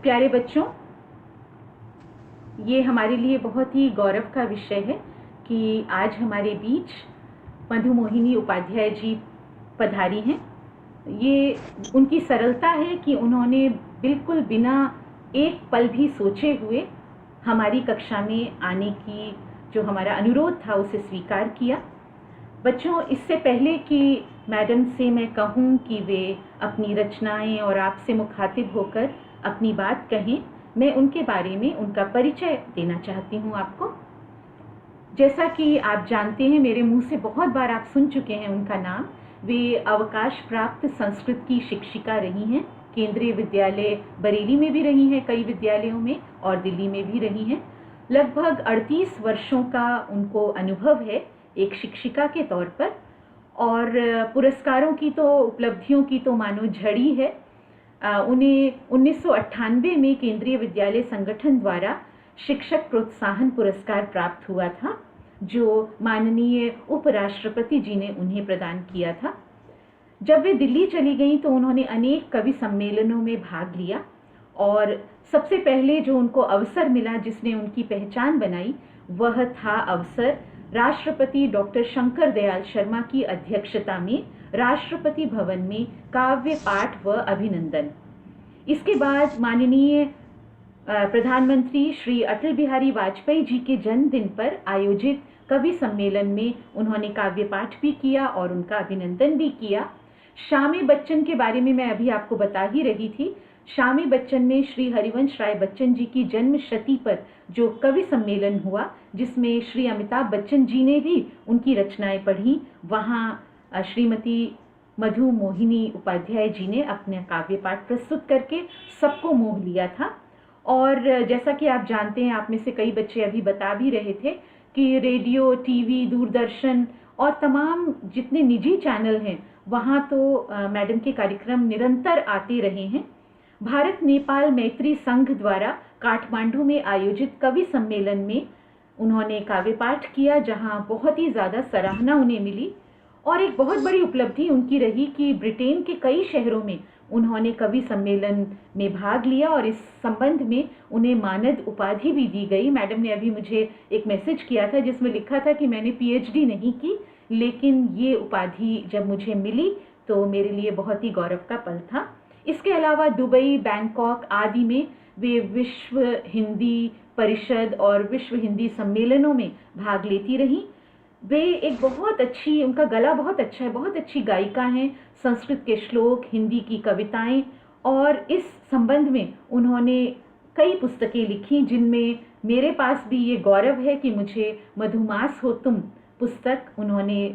प्यारे बच्चों, ये हमारे लिए बहुत ही गौरव का विषय है कि आज हमारे बीच मधुमोहिनी उपाध्याय जी पधारी हैं। ये उनकी सरलता है कि उन्होंने बिल्कुल बिना एक पल भी सोचे हुए हमारी कक्षा में आने की जो हमारा अनुरोध था उसे स्वीकार किया। बच्चों, इससे पहले कि मैडम से मैं कहूँ कि वे अपनी रचनाएं और आपसे मुखातिब होकर अपनी बात कहें, मैं उनके बारे में उनका परिचय देना चाहती हूँ आपको। जैसा कि आप जानते हैं, मेरे मुंह से बहुत बार आप सुन चुके हैं उनका नाम। वे अवकाश प्राप्त संस्कृत की शिक्षिका रही हैं। केंद्रीय विद्यालय बरेली में भी रही हैं, कई विद्यालयों में, और दिल्ली में भी रही हैं। लगभग 38 वर्षों का उनको अनुभव है एक शिक्षिका के तौर पर, और पुरस्कारों की तो, उपलब्धियों की तो मानो झड़ी है। उन्हें 1998 में केंद्रीय विद्यालय संगठन द्वारा शिक्षक प्रोत्साहन पुरस्कार प्राप्त हुआ था, जो माननीय उपराष्ट्रपति जी ने उन्हें प्रदान किया था। जब वे दिल्ली चली गईं तो उन्होंने अनेक कवि सम्मेलनों में भाग लिया, और सबसे पहले जो उनको अवसर मिला जिसने उनकी पहचान बनाई, वह था अवसर राष्ट्रपति डॉक्टर शंकर दयाल शर्मा की अध्यक्षता में राष्ट्रपति भवन में काव्य पाठ व अभिनंदन। इसके बाद माननीय प्रधानमंत्री श्री अटल बिहारी वाजपेयी जी के जन्मदिन पर आयोजित कवि सम्मेलन में उन्होंने काव्य पाठ भी किया और उनका अभिनंदन भी किया। श्यामी बच्चन के बारे में मैं अभी आपको बता ही रही थी। श्यामी बच्चन में श्री हरिवंश राय बच्चन जी की जन्म शती पर जो कवि सम्मेलन हुआ, जिसमें श्री अमिताभ बच्चन जी ने भी उनकी रचनाएं पढ़ी, वहाँ श्रीमती मधु मोहिनी उपाध्याय जी ने अपने काव्य पाठ प्रस्तुत करके सबको मोह लिया था। और जैसा कि आप जानते हैं, आप में से कई बच्चे अभी बता भी रहे थे कि रेडियो, टीवी, दूरदर्शन और तमाम जितने निजी चैनल हैं, वहाँ तो मैडम के कार्यक्रम निरंतर आते रहे हैं। भारत नेपाल मैत्री संघ द्वारा काठमांडू में आयोजित कवि सम्मेलन में उन्होंने काव्य पाठ किया, जहाँ बहुत ही ज़्यादा सराहना उन्हें मिली। और एक बहुत बड़ी उपलब्धि उनकी रही कि ब्रिटेन के कई शहरों में उन्होंने कवि सम्मेलन में भाग लिया, और इस संबंध में उन्हें मानद उपाधि भी दी गई। मैडम ने अभी मुझे एक मैसेज किया था जिसमें लिखा था कि मैंने पीएचडी नहीं की, लेकिन ये उपाधि जब मुझे मिली तो मेरे लिए बहुत ही गौरव का पल था। इसके अलावा दुबई, बैंकॉक आदि में वे विश्व हिंदी परिषद और विश्व हिंदी सम्मेलनों में भाग लेती रहीं। वे एक बहुत अच्छी, उनका गला बहुत अच्छा है, बहुत अच्छी गायिका हैं। संस्कृत के श्लोक, हिंदी की कविताएं, और इस संबंध में उन्होंने कई पुस्तकें लिखी, जिनमें मेरे पास भी ये गौरव है कि मुझे मधुमास हो तुम पुस्तक उन्होंने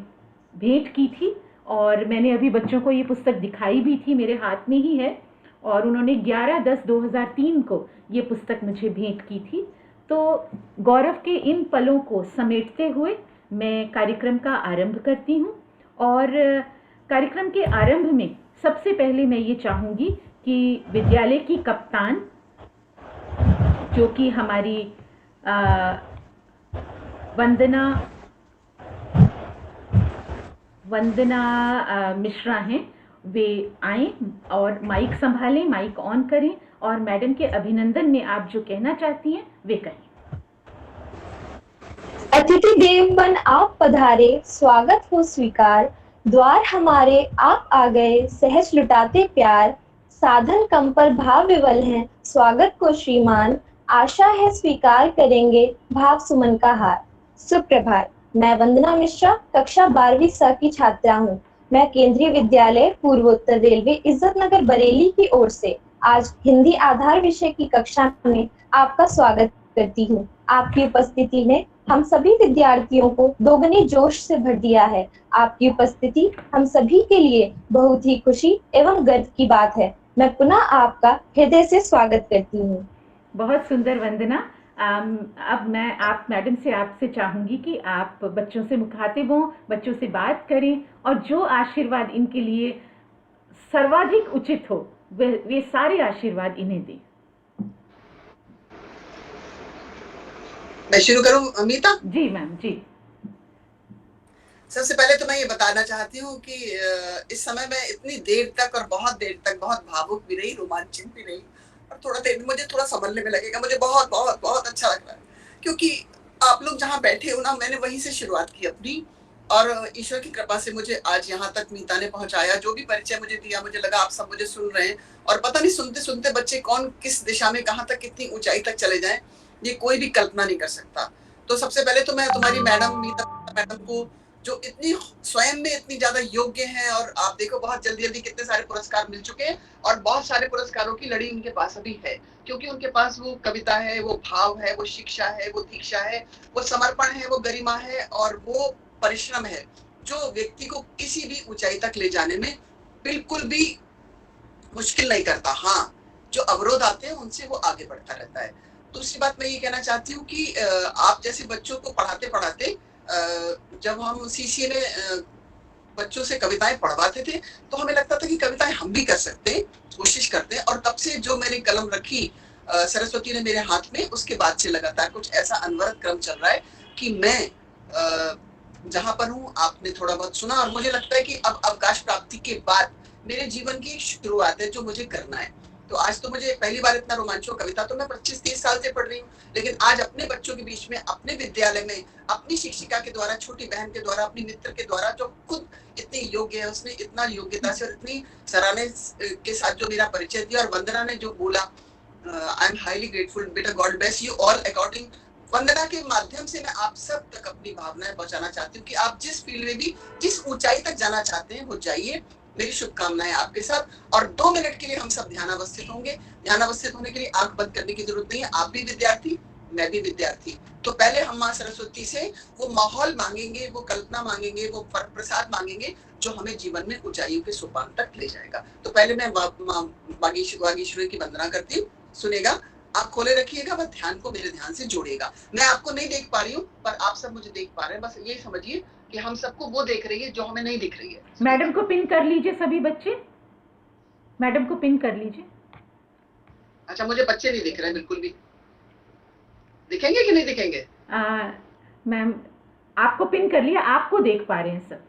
भेंट की थी, और मैंने अभी बच्चों को ये पुस्तक दिखाई भी थी, मेरे हाथ में ही है। और उन्होंने 11/10/2003 को ये पुस्तक मुझे भेंट की थी। तो गौरव के इन पलों को समेटते हुए मैं कार्यक्रम का आरंभ करती हूँ। और कार्यक्रम के आरंभ में सबसे पहले मैं ये चाहूँगी कि विद्यालय की कप्तान, जो कि हमारी वंदना मिश्रा हैं, वे आएं और माइक संभालें, माइक ऑन करें, और मैडम के अभिनंदन में आप जो कहना चाहती हैं वे कहें। अतिथि देव बन आप पधारे, स्वागत हो स्वीकार, द्वार हमारे आप आ गए, सहज लुटाते प्यार, साधन कम पर भाव विवल हैं, स्वागत को श्रीमान, आशा है स्वीकार करेंगे भाव सुमन का हार। सुप्रभात, मैं वंदना मिश्रा कक्षा 12वीं स की छात्रा हूँ। मैं केंद्रीय विद्यालय पूर्वोत्तर रेलवे इज्जत नगर बरेली की ओर से आज हिंदी आधार विषय की कक्षा में आपका स्वागत करती हूँ। आपकी उपस्थिति में हम सभी विद्यार्थियों को दोगुने जोश से भर दिया है। आपकी उपस्थिति हम सभी के लिए बहुत ही खुशी एवं गर्व की बात है। मैं पुनः आपका हृदय से स्वागत करती हूँ। बहुत सुंदर वंदना। अब मैं आप मैडम से आपसे चाहूंगी कि आप बच्चों से मुखातिब हों, बच्चों से बात करें, और जो आशीर्वाद इनके लिए सर्वाधिक उचित हो वे सारे आशीर्वाद इन्हें दें। मैं शुरू करूं अमिता? जी मैम, जी। सबसे पहले तो मैं ये बताना चाहती हूँ कि इस समय मैं इतनी देर तक और बहुत देर तक बहुत भावुक भी रही, रोमांचित भी रही, और थोड़ा देर मुझे थोड़ा संभलने में लगेगा। मुझे बहुत बहुत बहुत अच्छा लग रहा है, क्योंकि आप लोग जहाँ बैठे हो ना, मैंने वहीं से शुरुआत की अपनी, और ईश्वर की कृपा से मुझे आज यहाँ तक मीता ने पहुंचाया। जो भी परिचय मुझे दिया, मुझे लगा आप सब मुझे सुन रहे हैं, और पता नहीं सुनते सुनते बच्चे कौन किस दिशा में कहाँ तक कितनी ऊंचाई तक चले जाएं, ये कोई भी कल्पना नहीं कर सकता। तो सबसे पहले तो मैं तुम्हारी मैडम मीता मैडम को, जो इतनी स्वयं में इतनी ज्यादा योग्य हैं, और आप देखो बहुत जल्दी जल्दी कितने सारे पुरस्कार मिल चुके हैं, और बहुत सारे पुरस्कारों की लड़ी उनके पास अभी है, क्योंकि उनके पास वो कविता है, वो भाव है, वो शिक्षा है, वो दीक्षा है, वो समर्पण है, वो गरिमा है, और वो परिश्रम है, जो व्यक्ति को किसी भी ऊंचाई तक ले जाने में बिल्कुल भी मुश्किल नहीं करता। हाँ, जो अवरोध आते हैं उनसे वो आगे बढ़ता रहता है। दूसरी बात मैं ये कहना चाहती हूँ कि आप जैसे बच्चों को पढ़ाते पढ़ाते, जब हम सीसीए में बच्चों से कविताएं पढ़वाते थे, तो हमें लगता था कि कविताएं हम भी कर सकते हैं, कोशिश करते हैं। और तब से जो मैंने कलम रखी, सरस्वती ने मेरे हाथ में, उसके बाद से लगातार कुछ ऐसा अनवरत क्रम चल रहा है कि मैं जहां पर हूँ, आपने थोड़ा बहुत सुना, और मुझे लगता है कि अब अवकाश प्राप्ति के बाद मेरे जीवन की एक शुरुआत है जो मुझे करना है। तो आज तो मुझे पहली बार इतना रोमांच हो। कविता तो मैं 25-30 साल से पढ़ रही हूँ, लेकिन आज अपने बच्चों के बीच में, अपने विद्यालय में, अपनी शिक्षिका के द्वारा, छोटी बहन के द्वारा, अपनी मित्र के द्वारा, जो खुद इतनी योग्य है, उसने इतना योग्यता से और इतनी सराहने के साथ जो मेरा परिचय दिया, और वंदना ने जो बोला, आई एम हाईली ग्रेटफुल। बेटा, God bless you all. According Vandana के माध्यम से मैं आप सब तक अपनी भावनाएं पहुंचाना चाहती हूँ कि आप जिस फील्ड में भी, जिस ऊंचाई तक जाना चाहते हैं, वो जाइए। मेरी शुभकामनाएं आपके साथ। और 2 मिनट के लिए हम सब ध्यानावस्थित होंगे। ध्यानावस्थित होने के लिए आंख बंद करने की जरूरत नहीं है। आप भी विद्यार्थी, मैं भी विद्यार्थी। तो पहले हम माँ सरस्वती से वो माहौल मांगेंगे, वो कल्पना मांगेंगे, वो प्रसाद मांगेंगे, जो हमें जीवन में ऊंचाइयों के सोपान तक ले जाएगा। तो पहले मैं वागीश्वरी की वंदना करती हूँ। सुनेगा, आप खोले रखिएगा, बस ध्यान को मेरे ध्यान से जोड़िएगा। मैं आपको नहीं देख पा रही हूँ, पर आप सब मुझे देख पा रहे हैं। बस ये समझिए कि हम सबको वो देख रही है जो हमें नहीं दिख रही है। मैडम को पिन कर लीजिए, सभी बच्चे मैडम को पिन कर लीजिए। अच्छा, मुझे बच्चे नहीं दिख रहे हैं बिल्कुल भी। दिखेंगे कि नहीं दिखेंगे? मैम, आपको पिन कर लिया, आपको देख पा रहे हैं सब।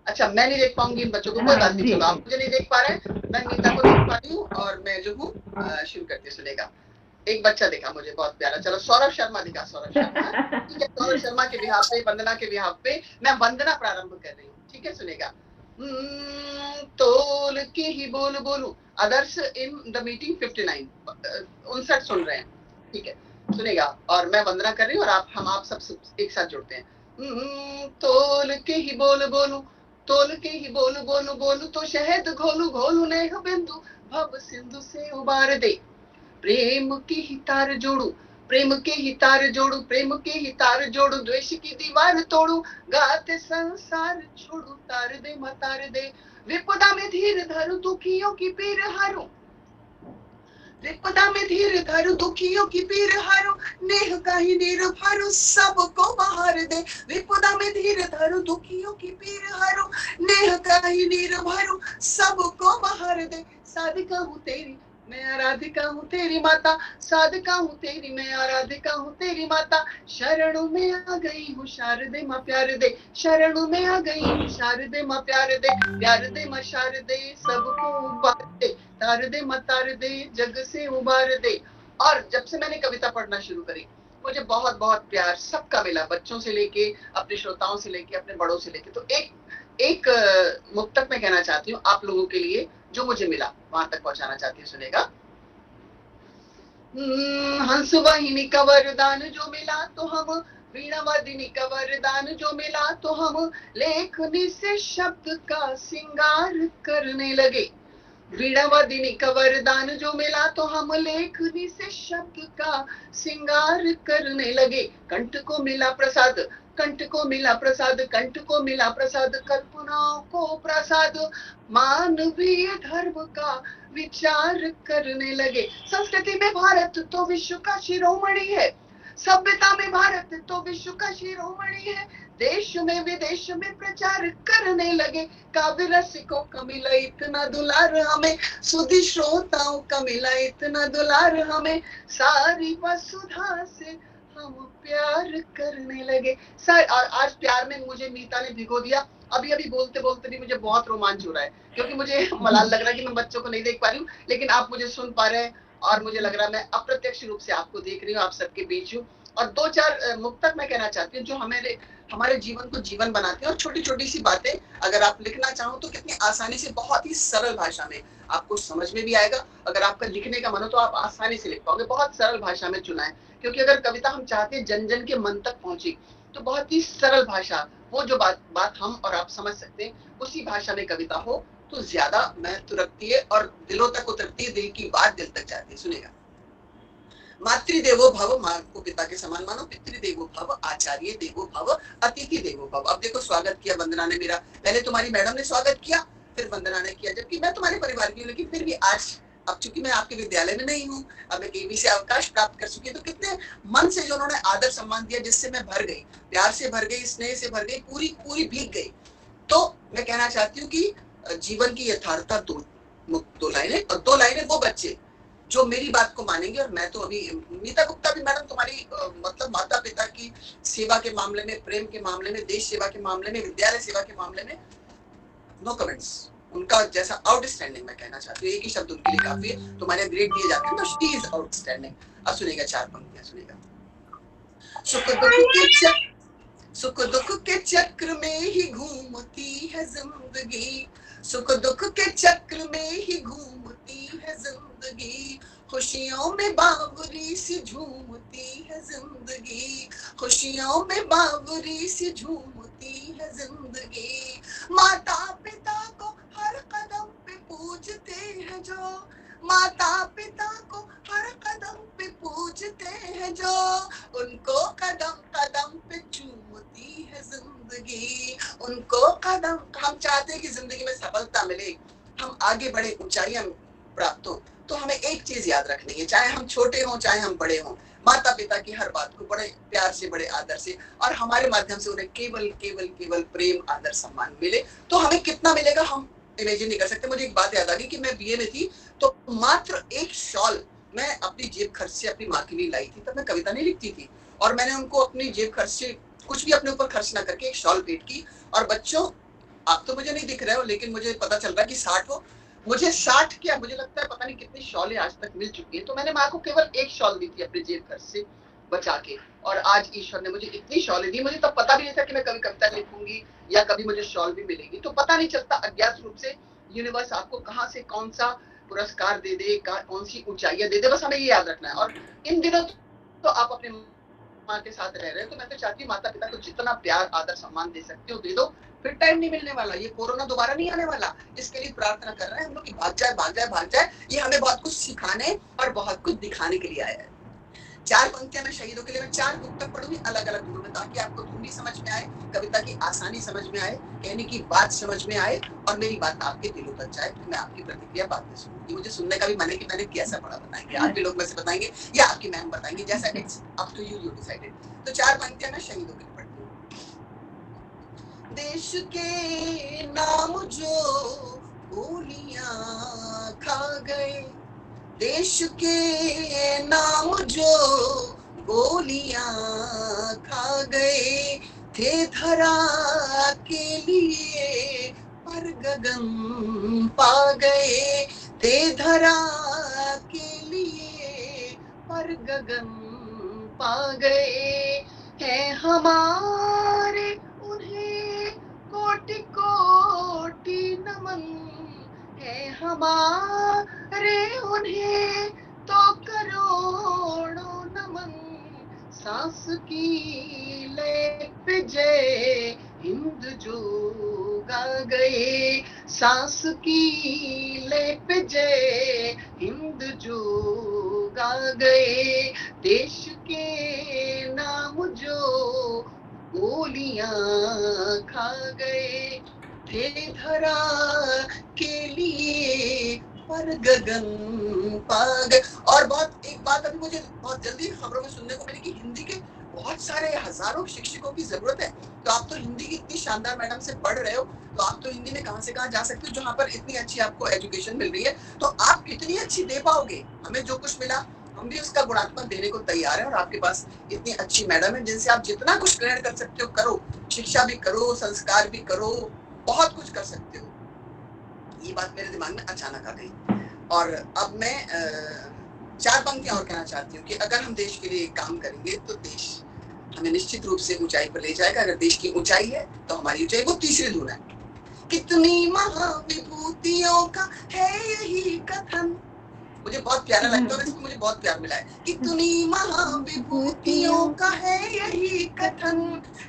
अच्छा, मैं नहीं देख पाऊंगी इन बच्चों को, कोई बात नहीं। चलो, आप मुझे नहीं देख पा रहे हैं, मैं मीता को देख पा रही हूँ, और मैं जो हूँ शुरू करती हूँ। सुनेगा, एक बच्चा दिखा मुझे बहुत प्यारा। चलो, सौरभ शर्मा दिखा। सौरभ शर्मा, ठीक है। सौरभ शर्मा के बिहाफ पे, वंदना के बिहाफ पे मैं वंदना प्रारंभ कर रही हूँ, ठीक है। सुनेगा, तोल के ही बोल बोलू। आदर्श इन द मीटिंग 59 59 सुन रहे हैं, ठीक है। सुनेगा, और मैं वंदना कर रही हूँ, और हम आप सब एक साथ जुड़ते हैं। तोल के ही बोल बोलू, तोल के ही बोलू बोलू बोलू, तो शहद घोलू घोलू, नेह बिंदु भव सिंधु से उबार दे। प्रेम के ही तार जोड़ू, प्रेम के ही तार जोड़ू, प्रेम के ही तार जोड़ू, द्वेष की दीवार तोड़ू, गाते संसार छोड़ू, तार दे मतार दे। विपदा में धीर धरू, दुखियों की पीर हारू, विपदा में धीर धरू, दुखियों की पीर हारू, नेह का ही नीर भरू, सबको बहार दे। विपदा में धीर धरू, दुखियों की पीर हारू, नेह का ही नीर भरू, सबको बहार दे। साधिका हूँ तेरी, मैं आराधिका हूँ तेरी माता, साधिका हूँ तेरी, मैं आराधिका हूँ तेरी माता। शरणों में आ गई हूँ शारदे माँ, प्यार दे। शरणों में आ गई हूँ शारदे माँ, प्यार दे। प्यार दे माँ शारदे, सबको उबार दे। तार दे माँ तार दे, जग से उबार दे। और जब से मैंने कविता पढ़ना शुरू करी, मुझे बहुत बहुत प्यार सबका मिला, बच्चों से लेके, अपने श्रोताओं से लेके, अपने बड़ों से लेके। तो एक मुक्तक मैं कहना चाहती हूँ आप लोगों के लिए, जो मुझे मिला, वहां तक पहुंचाना चाहती हूँ। सुनेगा, हंस वाहिनी का वरदान जो मिला तो हम, वीणा वादिनी का वरदान जो मिला तो हम, लेखनी से शब्द का सिंगार करने लगे। वीणा वादिनी का वरदान जो मिला तो हम, लेखनी से शब्द का सिंगार करने लगे। कंठ को मिला प्रसाद, कंठ को मिला प्रसाद, कंठ को मिला प्रसाद, कल्पनाओं को प्रसाद, मानवीय धर्म का विचार करने लगे। संस्कृति में भारत तो विश्व का शिरोमणि है, सभ्यता में भारत तो विश्व का शिरोमणि है। देश में विदेश में प्रचार करने लगे। काव्य रसिकों का मिला इतना दुलार हमें, सुधी श्रोताओं का मिला इतना दुलार हमें, सारी वसुधा से हम प्यार करने लगे। और आज प्यार में मुझे मीता ने भिगो दिया। अभी अभी बोलते बोलते भी मुझे बहुत रोमांच हो रहा है, क्योंकि मुझे मलाल लग रहा है कि मैं बच्चों को नहीं देख पा रही हूँ, लेकिन आप मुझे सुन पा रहे हैं। और मुझे लग रहा है मैं अप्रत्यक्ष रूप से आपको देख रही हूँ, आप सबके बीच हूँ। और 2-4 मुक्तक मैं कहना चाहती हूँ जो हमारे जीवन को जीवन बनाते हैं। और छोटी छोटी सी बातें अगर आप लिखना चाहो तो कितनी आसानी से, बहुत ही सरल भाषा में आपको समझ में भी आएगा। अगर आपका लिखने का मन हो तो आप आसानी से लिख पाओगे। बहुत सरल भाषा में चुना है, क्योंकि अगर कविता हम चाहते हैं जन जन के मन तक पहुंचे, तो बहुत ही सरल भाषा, वो जो बात हम और आप समझ सकते हैं, उसी भाषा में कविता हो तो ज्यादा महत्व रखती है और दिलों तक उतरती है, दिल की बात दिल तक जाती है। सुनेगा। मातृदेवो भव, माँ को पिता के समान मानो। पितृदेवो भव, आचार्य देवो भव, अतिथि देवो भव। अब देखो, स्वागत किया वंदना ने मेरा, पहले तुम्हारी मैडम ने स्वागत किया, फिर वंदना ने किया, जबकि मैं तुम्हारे परिवार की हूँ, लेकिन फिर भी आज, अब चूंकि मैं आपके विद्यालय में नहीं हूँ, अब मैं केवी से अवकाश प्राप्त कर चुकी, तो कितने मन से जो उन्होंने आदर सम्मान दिया, जिससे मैं भर गई, प्यार से भर गई, स्नेह से भर गई, पूरी पूरी भीग गई। तो मैं कहना चाहती हूँ कि जीवन की यथार्थता दो लाइनें, और 2 लाइनें वो बच्चे जो मेरी बात को मानेंगे। और मैं तो अभी, नीता गुप्ता भी मैडम तुम्हारी मतलब माता पिता की सेवा के मामले में, प्रेम के मामले में, देश सेवा के मामले में, विद्यालय सेवा के मामले में नो कमेंट्स। उनका जैसा आउटस्टैंडिंग मैं कहना चाहती हूँ, एक ही शब्द उनके लिए काफी है। तुम्हारे ग्रेड दिए जाते हैं तो शी इज आउटस्टैंडिंग। अब सुनेगा 4 पंक्तियां, सुनेगा। सुख दुख के चक्र में ही घूमती है जिंदगी, सुख दुख के चक्र में ही घूमती है जिंदगी, खुशियों में बावरी सी झूमती है जिंदगी, खुशियों में बावरी सी झूमती है जिंदगी। माता पिता को हर कदम पे पूजते हैं जो, माता पिता को हर कदम पे पूजते हैं जो, उनको कदम कदम पे चूमती है जिंदगी, उनको कदम। हम चाहते हैं कि जिंदगी में सफलता मिले, हम आगे बढ़े, ऊंचाइयां प्राप्त हो, तो हमें एक चीज याद रखनी है, चाहे हम छोटे हों चाहे हम बड़े हों, माता पिता की हर बात को बड़े प्यार से, बड़े आदर से, और हमारे माध्यम से उन्हें केवल केवल केवल प्रेम, आदर, सम्मान मिले। तो हमें कितना मिलेगा हम इमेजिन नहीं कर सकते। मुझे एक बात याद आ गई कि मैं बीए में थी, तो मात्र एक शॉल मैं अपनी जेब खर्च से अपनी माँ के लिए लाई थी। तब मैं कविता नहीं लिखती थी, और मैंने उनको अपनी जेब खर्च से कुछ भी अपने ऊपर खर्च ना करके एक शॉल भेंट की। और बच्चों, आप तो मुझे नहीं दिख रहे हो, लेकिन मुझे पता चल रहा है कि 60 हो, मुझे 60 क्या, मुझे लगता है पता नहीं कितनी शॉलें आज तक मिल चुकी है। तो मैंने माँ को केवल एक शॉल दी थी अपने जेब खर्च से बचा के, और आज ईश्वर ने मुझे इतनी शॉलें दी। मुझे तब पता भी नहीं था कि मैं कभी कविता लिखूंगी या कभी मुझे शॉल भी मिलेगी। तो पता नहीं चलता, अज्ञात रूप से यूनिवर्स आपको कहाँ से कौन सा पुरस्कार दे दे, कौन सी ऊंचाइयां दे दे, बस हमें ये याद रखना है। और इन दिनों तो आप अपने माँ के साथ रह रहे हो, तो मैं तो चाहती हूँ माता पिता को जितना प्यार, आदर, सम्मान दे सकते हो दे दो, फिर टाइम नहीं मिलने वाला, ये कोरोना दोबारा नहीं आने वाला। इसके लिए प्रार्थना कर रहे हैं हम लोग कि भाग जाए भाग जाए भाग जाए। ये हमें बहुत कुछ सिखाने और बहुत कुछ दिखाने के लिए आया है। 4 पंक्तियां मैं शहीदों के लिए, मैं 4 बुक तक पढ़ूंगी अलग अलग धुन में, ताकि आपको धुन भी समझ में आए, कविता की आसानी समझ में आए, कहने की बात समझ में आए, और मेरी बात आपके दिलों तक जाए। फिर मैं आपकी प्रतिक्रिया बाद में सुनूंगी। मुझे सुनने का भी मन है कि मैंने कैसा पढ़ा, बताएंगे आप भी लोग में से बताएंगे या आपकी मैम बताएंगे, जैसा it's up to you, you decided. तो 4 पंक्तियां मैं शहीदों के लिए पढ़ती हूँ। देश के नाम जो गोलियां खा गए, देश के नाम जो गोलियां खा गए, थे धरा के लिए पर गगन पा गए, थे धरा के लिए पर गगन पा गए, है हमारे उन्हें कोटि कोटि नमन, है हमारे उन्हें तो करोड़ों नमन, सांस की ले पे जय हिंद जो गा गए, सांस की ले पे जय हिंद जो गा गए, देश के नाम जो गोलियां खा गए, थे धरा के लिए पर गगन पा गए। और एक बात अभी मुझे बहुत जल्दी खबरों में सुनने को मिली कि हिंदी के बहुत सारे हजारों शिक्षकों की जरूरत है। तो आप तो हिंदी की इतनी शानदार मैडम से पढ़ रहे हो, तो आप तो हिंदी में कहां से कहां जा सकते हो, जहां पर इतनी अच्छी आपको एजुकेशन मिल रही है। तो आप कितनी अच्छी दे पाओगे, हमें जो कुछ मिला हम भी उसका गुणात्मक देने को तैयार है। और आपके पास इतनी अच्छी मैडम है जिनसे आप जितना कुछ ग्रहण कर सकते हो करो, शिक्षा भी करो, संस्कार भी करो, बहुत कुछ कर सकते हो। ये बात मेरे दिमाग में अचानक आ गई। और अब मैं 4 पंक्तियां और कहना चाहती हूँ कि अगर हम देश के लिए काम करेंगे तो देश हमें निश्चित रूप से ऊंचाई पर ले जाएगा। अगर देश की ऊंचाई है तो हमारी ऊंचाई। वो तीसरी धुन है। कितनी महाविभूतियों का है यही कथन। मुझे बहुत प्यारा लगता है और इसमें मुझे बहुत प्यार मिला है। कितनी महाविभूतियों का है यही कथन,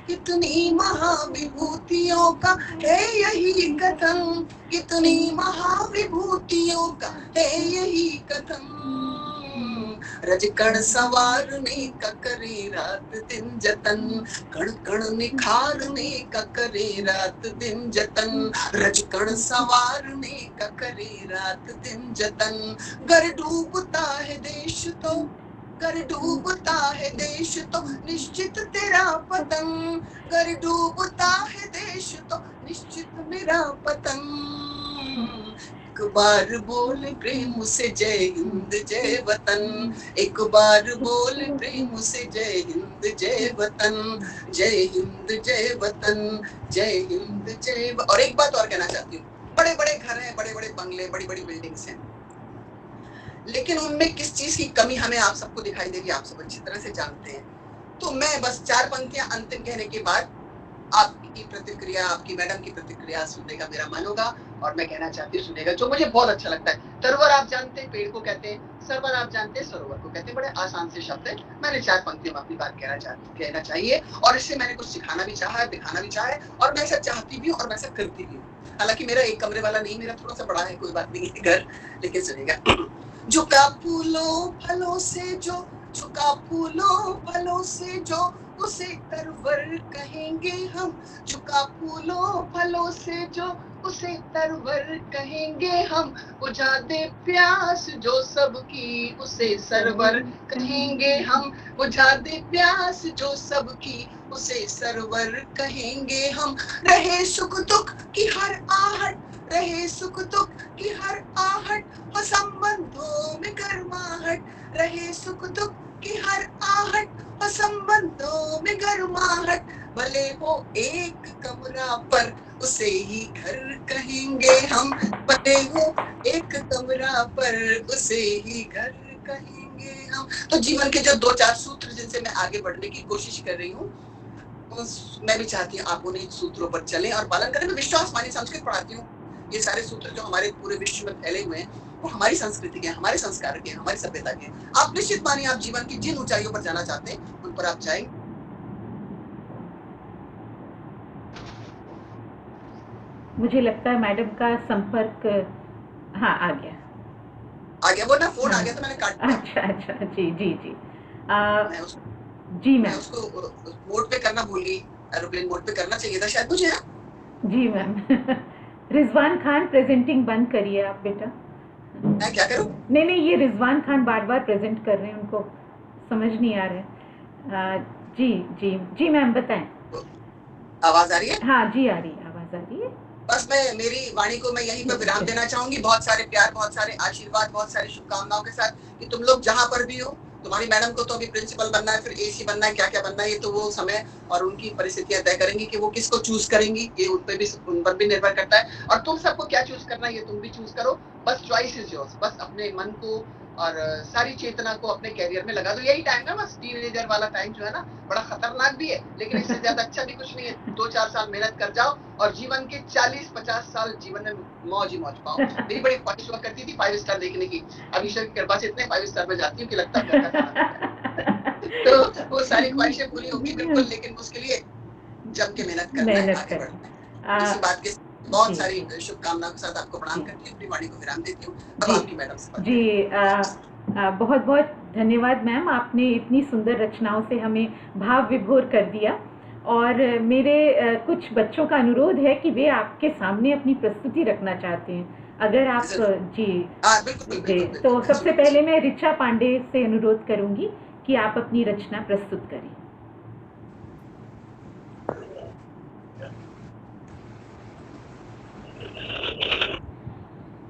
कितनी महाविभूतियों का है यही कथन, कितनी महाविभूतियों का है यही कथन। रजकण संवारने का करे रात दिन जतन, कण कण निखारने का करे रात दिन जतन, रजकण संवारने का करे रात दिन जतन। गर डूबता है देश तो, गर डूबता है देश तो निश्चित तेरा पतन, गर डूबता है देश तो निश्चित मेरा पतन। एक बार बोल प्रेम से जय हिंद जय वतन, एक बार बोल प्रेम से जय हिंद जय वतन, जय हिंद जय वतन, जय हिंद जय। और एक बात और कहना चाहती हूँ, बड़े बड़े घर हैं, बड़े बड़े बंगले, बड़ी बड़ी बिल्डिंग्स हैं, लेकिन उनमें किस चीज की कमी हमें आप सबको दिखाई देगी, आप सब अच्छी तरह से जानते हैं। तो मैं बस 4 पंक्तियां अंतिम कहने के बाद आपकी प्रतिक्रिया, आपकी मैडम की प्रतिक्रिया सुनने का मेरा मन होगा और मैं कहना चाहती हूँ सुनेगा, जो मुझे बहुत अच्छा लगता है। तरवर आप जानते हैं पेड़ को कहते हैं, सरवर आप जानते हैं सरोवर को कहते हैं। बड़े आसान से शब्द है। मैंने 4 पंक्तियों में अपनी बात कहना चाहिए और इससे मैंने कुछ सिखाना भी चाहा है, दिखाना भी चाहा है और मैं ऐसा चाहती भी हूँ और मैं ऐसा करती भी हूँ। हालांकि मेरा एक कमरे वाला नहीं, मेरा थोड़ा सा बड़ा है, कोई बात नहीं है घर, लेकिन सुनेगा। झुका फूलों फलों से जो, झुका फूलों फलों से जो, उसे तरवर कहेंगे हम, झुका फूलों फलों से जो, उसे तरवर कहेंगे हम। बुझा दे प्यास जो सबकी, उसे सरवर कहेंगे हम, बुझा दे प्यास जो सबकी, उसे सरवर कहेंगे हम। रहे सुख दुख की हर आहट, रहे सुख दुख की हर आहट, हो संबंधों में गर्माहट, रहे सुख दुख की हर आहट, हो संबंधों में गर्माहट। भले हो एक कमरा पर, उसे ही घर कहेंगे हम, भले हो एक कमरा पर, उसे ही घर कहेंगे हम। तो जीवन के जो 2-4 सूत्र जिनसे मैं आगे बढ़ने की कोशिश कर रही हूँ, मैं भी चाहती हूँ आप उन्हीं सूत्रों पर चलें और पालन करें। मैं विश्वास मानी संस्कृत पढ़ाती हूँ। ये सारे सूत्र जो हमारे पूरे विश्व में फैले हुए हैं वो हमारी संस्कृति के, हमारे संस्कार के, हमारी सभ्यता के। आप निश्चित मानिए आप जीवन की जिन ऊंचाइयों पर जाना चाहते हैं उन पर आप जाएंगे। मुझे लगता है मैडम का संपर्क, हाँ आ गया, आ गया। वो ना फोन आ गया तो मैंने काट दिया। अच्छा अच्छा, जी जी जी जी मैम, मैं उसको मोड पे करना भूल गई, एरोप्लेन मोड पे करना चाहिए था शायद मुझे। जी मैम। रिजवान खान प्रेजेंटिंग बंद करिए आप बेटा। मैं क्या करूं? नहीं, ये रिजवान खान बार बार प्रेजेंट कर रहे हैं, उनको समझ नहीं आ रहा है। जी जी जी मैम बताएं। आवाज आ रही है? हाँ जी आ रही है, आवाज आ रही है। बस मैं मेरी वाणी को मैं यहीं पर विराम देना चाहूंगी। बहुत सारे प्यार, बहुत सारे आशीर्वाद, बहुत सारी शुभकामनाओं के साथ कि तुम लोग जहां पर भी हो, तुम्हारी मैडम को तो अभी प्रिंसिपल बनना है, फिर एसी बनना है, क्या क्या बनना है, ये तो वो समय और उनकी परिस्थितियां तय करेंगी कि वो किसको चूज करेंगी। ये उन पर भी निर्भर करता है। और तुम सबको क्या चूज करना है ये तुम भी चूज करो। बस चॉइस इज योर्स। बस अपने मन को और सारी चेतना को अपने कैरियर में लगा दो। यही टाइम है बस, टीनेजर वाला टाइम जो है ना, बड़ा खतरनाक भी है लेकिन इससे ज्यादा अच्छा भी कुछ नहीं है। 2-4 साल मेहनत कर जाओ और जीवन के 40-50 साल जीवन में मौज ही मौज पाओ। मेरी बड़ी ख्वाहिश हुआ करती थी 5 स्टार देखने की। अब ईश्वर की कृपा से इतने 5 स्टार में जाती हूँ कि लगता है घर का खाना। तो वो सारी ख्वाहिशें पूरी होंगी बिल्कुल, लेकिन उसके लिए जम के मेहनत करना है, आगे बढ़ना है। इसी बात के बहुत सारी शुभकामनाओं के साथ आपको प्रणाम करती हूँ, अपनी वाणी को विराम देती हूँ। अब आपकी मैडम से जी बहुत बहुत धन्यवाद मैम, आपने इतनी सुंदर रचनाओं से हमें भाव विभोर कर दिया। और मेरे कुछ बच्चों का अनुरोध है कि वे आपके सामने अपनी प्रस्तुति रखना चाहते हैं, अगर आप जी बिल्कुल। तो सबसे पहले मैं ऋचा पांडे से अनुरोध करूंगी कि आप अपनी रचना प्रस्तुत करें।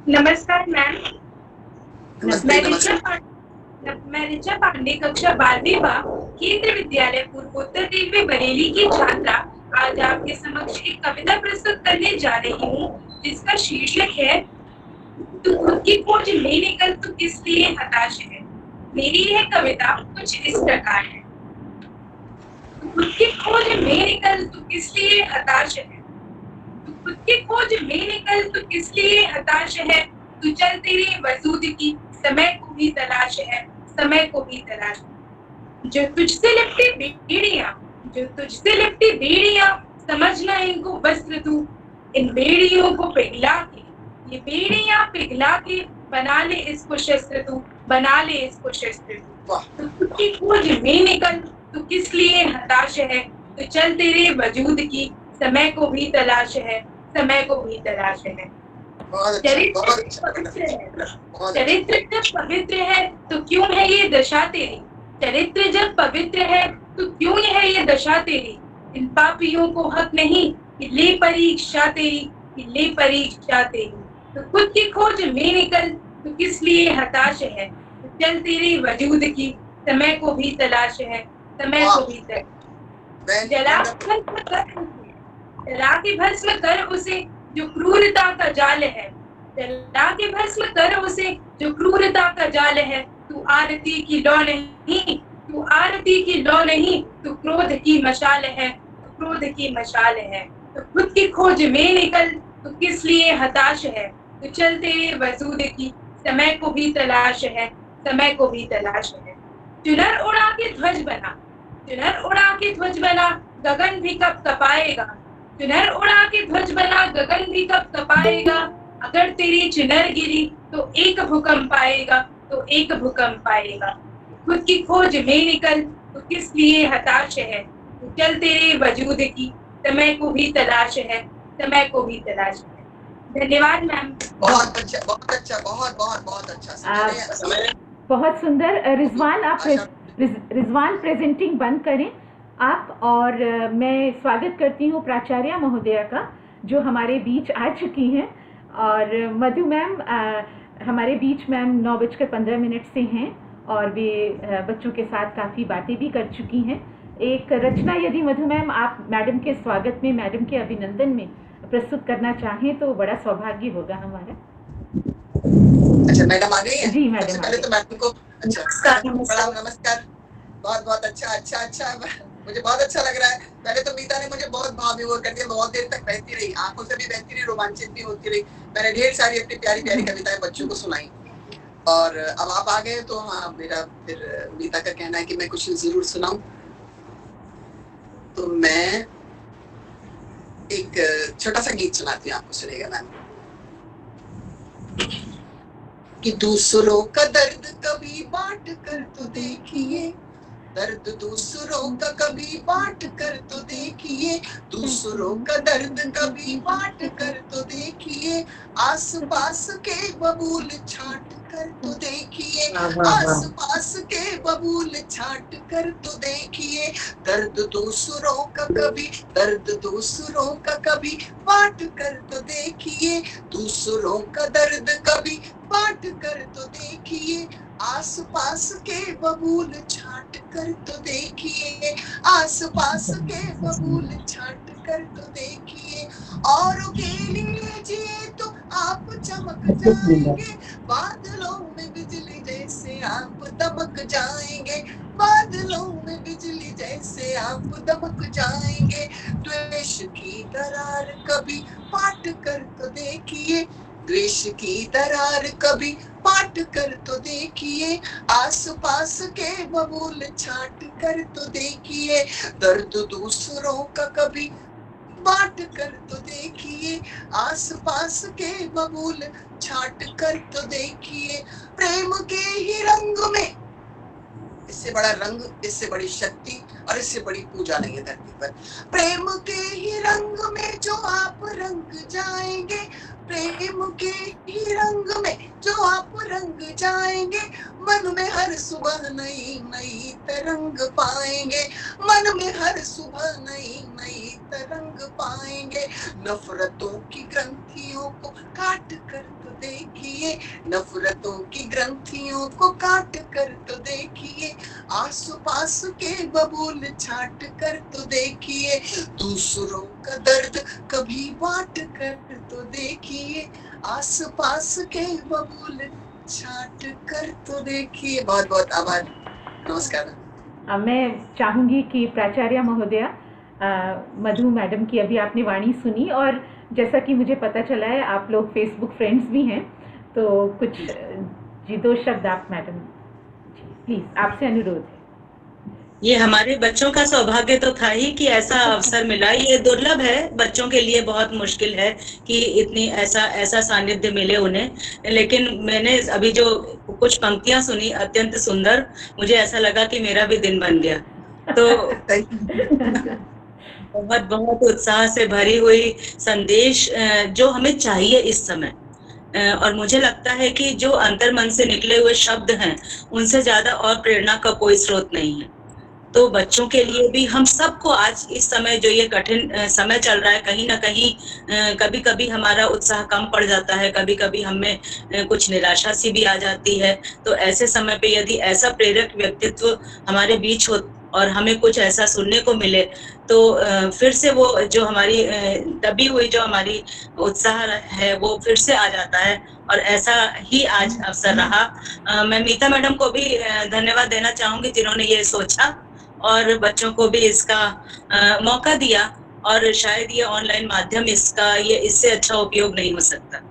नमस्कार मैम, मैं ऋचा पांडे कक्षा 12वीं केंद्रीय विद्यालय पूर्वोत्तर रेलवे बरेली की छात्रा आज आपके समक्ष एक कविता प्रस्तुत करने जा रही हूँ जिसका शीर्षक है तू खुद की खोज नहीं निकल तो किस लिए हताश है। मेरी यह कविता कुछ इस प्रकार है। खुद की खोज में निकल तू किस लिए हताश है, तू खुद की खोज में निकल तू किस लिए हताश है, तू चल तेरे वजूद की समय को भी तलाश है, समय को भी तलाश है। जो तुझसे लिपटी बेड़ियां, जो तुझसे लिपटी बेड़ियां, समझना इनको वस्त्र तू, इन बेड़ियों को पिघला के, ये बेड़ियां पिघला के बना ले इसको शस्त्र तू, बना ले इसको शस्त्र तू। वाह तो खुद की खोज में निकल तू किस लिए हताश है, तो चल तेरे वजूद की समय को भी तलाश है, समय को भी तलाश है। बहुत अच्छा चरित्र बहुत अच्छा पवित्र है, बहुत चरित्र जब पवित्र है तो क्यों है ये दशा तेरी, चरित्र जब पवित्र है तो क्यों है ये दशा तेरी, इन पापियों को हक नहीं कि ले परीक्षा तेरी, कि ले परीक्षा तेरी। तो खुद की खोज में निकल तो किस लिए हताश है, तो चल तेरे वजूद की समय को भी तलाश है, समय को भी तलाश। जला भस्म कर उसे, जला के भस्म कर उसे जो क्रूरता का जाल है, जला के भस्म कर उसे जो क्रूरता का जाल है। तू आरती की लौ नहीं, तू आरती की लौ नहीं, तू क्रोध की मशाल है, तू क्रोध की मशाल है। तो खुद की खोज में निकल तू किस लिए हताश है, तो चल तेरे वजूद की समय को भी तलाश है, समय को भी तलाश है। चुनर उड़ा के ध्वज बना, चुनर उड़ा के ध्वज बना, गगन भी कब कपाएगा, चुनर उड़ा के ध्वज बना, गगन भी कब कपाएगा। अगर तेरी चुनर गिरी तो एक भूकंप आएगा, तो एक भूकंप आएगा। खुद की खोज में निकल तो किस लिए हताश है, तो चल तेरे वजूद की समय को भी तलाश है, समय को भी तलाश है। धन्यवाद मैम। बहुत अच्छा बहुत अच्छा बहुत बहुत बहुत अच्छा समय बहुत सुंदर। रिजवान आप रिजवान प्रेजेंटिंग बंद करें आप। और मैं स्वागत करती हूँ प्राचार्य महोदया का जो हमारे बीच आ चुकी हैं। और मधु मैम हमारे बीच मैम 9:15 से हैं और वे बच्चों के साथ काफ़ी बातें भी कर चुकी हैं। एक रचना यदि मधु मैम आप मैडम के स्वागत में, मैडम के अभिनंदन में प्रस्तुत करना चाहें तो बड़ा सौभाग्य होगा हमारा। अच्छा मैडम आ गई हैं? जी मैडम। सबसे पहले तो मैडम को अच्छा प्रणाम नमस्कार। बहुत बहुत अच्छा मुझे बहुत अच्छा लग रहा है। पहले तो मीता ने मुझे बहुत भाव विभोर कर दिया, बहुत देर तक बहती रही, आंखों से भी बहती रही, रोमांचित भी होती रही। मैंने ढेर सारी अपनी प्यारी प्यारी कविताएं बच्चों को सुनाई और अब आप आ गए तो हाँ मेरा फिर मीता का कहना है कि मैं कुछ जरूर सुनाऊं। तो मैं एक छोटा सा गीत सुनाती हूँ, आपको सुनेगा मैम। कि दूसरों का दर्द कभी बांट कर तो देखिए, दर्द दूसरों का कभी बांट कर तो देखिए, दूसरों का दर्द कभी बांट कर तो देखिए, आस पास के बबूल छाट कर तो देखिए, आस पास के बबूल छाट कर तो देखिए, दर्द दूसरों का कभी, दर्द दूसरों का कभी बांट कर तो देखिए, दूसरों का दर्द कभी बांट कर तो देखिए, आस पास के बबूल छाट कर तो देखिए, आस पास के बबूल छाट कर तो देखिए, और के लिए जिए तो आप चमक जाएंगे, बादलों में बिजली जैसे आप दमक जाएंगे, बादलों में बिजली जैसे आप दमक जाएंगे, द्वेष की दरार कभी पाट कर तो देखिए, द्वेष की दरार कभी पाट कर तो देखिए, आस पास के बबूल छाट कर तो देखिए, दर्द दूसरों का कभी बांट कर तो देखिए, आस पास के बबूल छाट कर तो देखिए, प्रेम के ही रंग में, इससे बड़ा रंग, इससे बड़ी शक्ति और इससे बड़ी पूजा नहीं है धरती पर। प्रेम के ही रंग में जो आप रंग जाएंगे, प्रेम के ही रंग में जो आप रंग जाएंगे, मन में हर सुबह नई नई तरंग पाएंगे, मन में हर सुबह नई नई तरंग पाएंगे, नफरतों की ग्रंथियों को काट कर तो देखिए, नफरतों की ग्रंथियों को काट कर तो देखिए, आस पास के बबूल छाट कर तो देखिए, दूसरों का दर्द कभी बांट कर तो देखिए, आस पास के बबूल छाट कर तो देखिए। बहुत बहुत आभार, नमस्कार। मैं चाहूँगी कि प्राचार्य महोदया, मधु मैडम की अभी आपने वाणी सुनी, और जैसा कि मुझे पता चला है आप लोग फेसबुक फ्रेंड्स भी हैं, तो कुछ जी 2 शब्द आप मैडम जी प्लीज़, आपसे अनुरोध है। ये हमारे बच्चों का सौभाग्य तो था ही कि ऐसा अवसर मिला। ये दुर्लभ है, बच्चों के लिए बहुत मुश्किल है कि इतनी ऐसा सानिध्य मिले उन्हें। लेकिन मैंने अभी जो कुछ पंक्तियां सुनी अत्यंत सुंदर, मुझे ऐसा लगा कि मेरा भी दिन बन गया। तो बहुत बहुत उत्साह से भरी हुई संदेश जो हमें चाहिए इस समय। और मुझे लगता है कि जो अंतर्मन से निकले हुए शब्द हैं, उनसे ज्यादा और प्रेरणा का कोई स्रोत नहीं है। तो बच्चों के लिए भी, हम सबको आज इस समय जो ये कठिन समय चल रहा है, कहीं ना कहीं कभी कभी हमारा उत्साह कम पड़ जाता है, कभी कभी हमें कुछ निराशा सी भी आ जाती है। तो ऐसे समय पे यदि ऐसा प्रेरक व्यक्तित्व हमारे बीच हो और हमें कुछ ऐसा सुनने को मिले, तो फिर से वो जो हमारी दबी हुई जो हमारी उत्साह है वो फिर से आ जाता है। और ऐसा ही आज अवसर रहा। मैं मीता मैडम को भी धन्यवाद देना चाहूंगी, जिन्होंने ये सोचा और बच्चों को भी इसका मौका दिया। और शायद ये ऑनलाइन माध्यम इसका ये इससे अच्छा उपयोग नहीं हो सकता,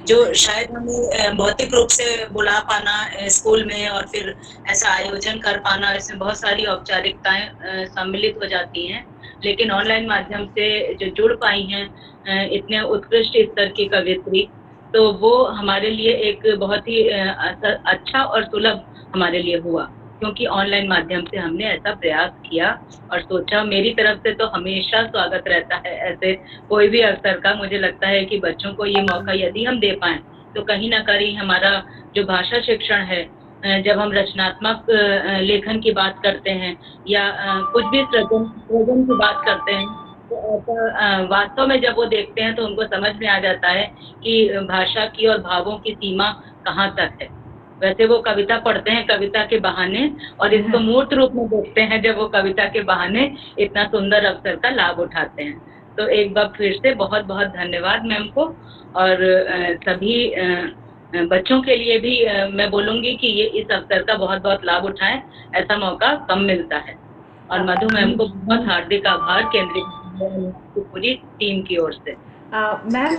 जो शायद हमें भौतिक रूप से बुला पाना स्कूल में और फिर ऐसा आयोजन कर पाना, इसमें बहुत सारी औपचारिकताएं सम्मिलित हो जाती हैं। लेकिन ऑनलाइन माध्यम से जो जुड़ पाई हैं इतने उत्कृष्ट स्तर की कवियत्री, तो वो हमारे लिए एक बहुत ही अच्छा और सुलभ हमारे लिए हुआ, क्योंकि ऑनलाइन माध्यम से हमने ऐसा प्रयास किया और सोचा। मेरी तरफ से तो हमेशा स्वागत रहता है ऐसे कोई भी अवसर का। मुझे लगता है कि बच्चों को ये मौका यदि हम दे पाएं, तो कहीं ना कहीं हमारा जो भाषा शिक्षण है, जब हम रचनात्मक लेखन की बात करते हैं या कुछ भी सृजन की बात करते हैं, तो वास्तव में जब वो देखते हैं तो उनको समझ में आ जाता है कि भाषा की और भावों की सीमा कहाँ तक है। वैसे वो कविता पढ़ते हैं कविता के बहाने, और इसको मूर्त रूप में देखते हैं जब वो कविता के बहाने इतना सुंदर अवसर का लाभ उठाते हैं। तो एक बार फिर से बहुत बहुत धन्यवाद मैम को, और सभी बच्चों के लिए भी मैं बोलूंगी कि ये इस अवसर का बहुत बहुत लाभ उठाएं, ऐसा मौका कम मिलता है। और मधु मैम को बहुत हार्दिक आभार केंद्रीय पूरी टीम की ओर से। मैम,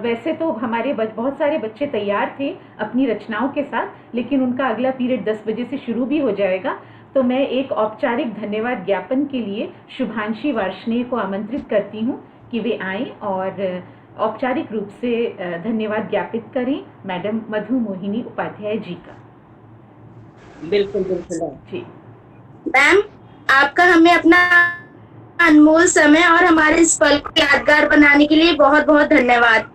वैसे तो हमारे बहुत सारे बच्चे तैयार थे अपनी रचनाओं के साथ, लेकिन उनका अगला पीरियड 10 बजे से शुरू भी हो जाएगा। तो मैं एक औपचारिक धन्यवाद ज्ञापन के लिए शुभांशी वार्ष्णेय को आमंत्रित करती हूँ कि वे आएं और औपचारिक रूप से धन्यवाद ज्ञापित करें मैडम मधु मोहिनी उपाध्याय जी का। बिल्कुल बिल्कुल जी मैम, आपका हमें अपना अनमोल समय और हमारे इस पल को यादगार बनाने के लिए बहुत बहुत धन्यवाद।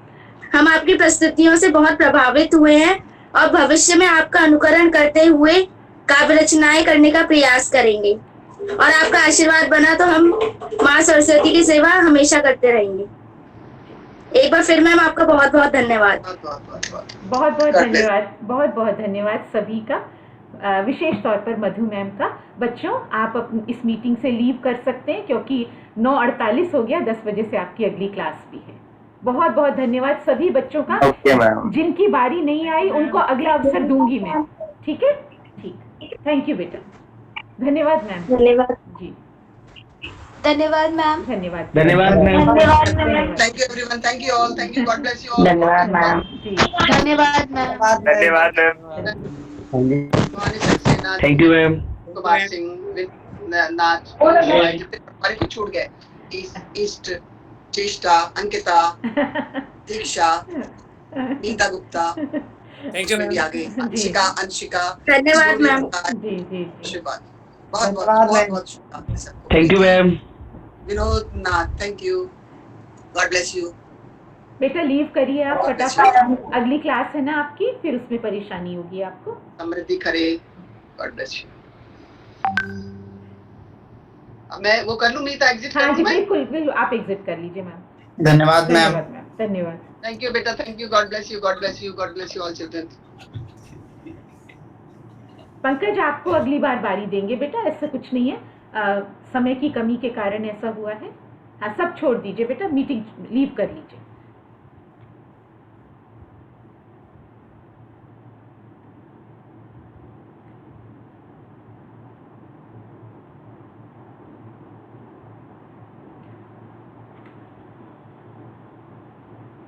हम आपकी प्रस्तुतियों से बहुत प्रभावित हुए हैं और भविष्य में आपका अनुकरण करते हुए काव्य रचनाएं करने का प्रयास करेंगे, और आपका आशीर्वाद बना तो हम माँ सरस्वती की सेवा हमेशा करते रहेंगे। एक बार फिर मैम आपका बहुत बहुत धन्यवाद। बहुत बहुत धन्यवाद, बहुत बहुत धन्यवाद सभी का, विशेष तौर पर मधु मैम का। बच्चों, आप इस मीटिंग से लीव कर सकते हैं क्योंकि 9:48 हो गया, 10 बजे से आपकी अगली क्लास भी है। बहुत बहुत धन्यवाद सभी बच्चों का। जिनकी बारी नहीं आई उनको अगला अवसर दूंगी मैं, ठीक है? ठीक, थैंक यू बेटा। धन्यवाद मैम। धन्यवाद जी, धन्यवाद मैम। धन्यवाद धन्यवाद मैम। धन्यवाद ma'am. Thank you everyone, thank you all, thank you, God bless you all. धन्यवाद मैम। जी, धन्यवाद मैम। धन्यवाद ma'am. Thank you ma'am. Kumar Singh नाच हमारे कुछ छूट गए। ईस्ट, चेष्टा, अंकिता, दीक्षा, नीता गुप्ता, थैंक यू भी मैम। आगे, अंशिका, अंशिका, धन्यवाद मैम। जी जी जी, आशीर्वाद, बहुत बहुत बहुत शुक्रिया सबको। Thank you ma'am. Vinod Nath, thank you, God bless you. बेटा लीव करिए आप फटाफट, अगली क्लास है ना आपकी, फिर उसमें परेशानी होगी आपको। समृद्धि खरे, गॉड ब्लेस यू। मैं वो कर लूं, मीता एग्जिट कर हाँ लूं जी, मैं? बिल्कुल बिल्कुल, आप एग्जिट कर लीजिए मैम। धन्यवाद मैम। धन्यवाद मैम, धन्यवाद। थैंक यू बेटा, thank you, God bless you, God bless you, God bless you all children. Pankaj, आपको अगली बार बारी देंगे बेटा, ऐसा कुछ नहीं है, समय की कमी के कारण ऐसा हुआ है। हाँ, सब छोड़ दीजिए बेटा, मीटिंग लीव कर लीजिए।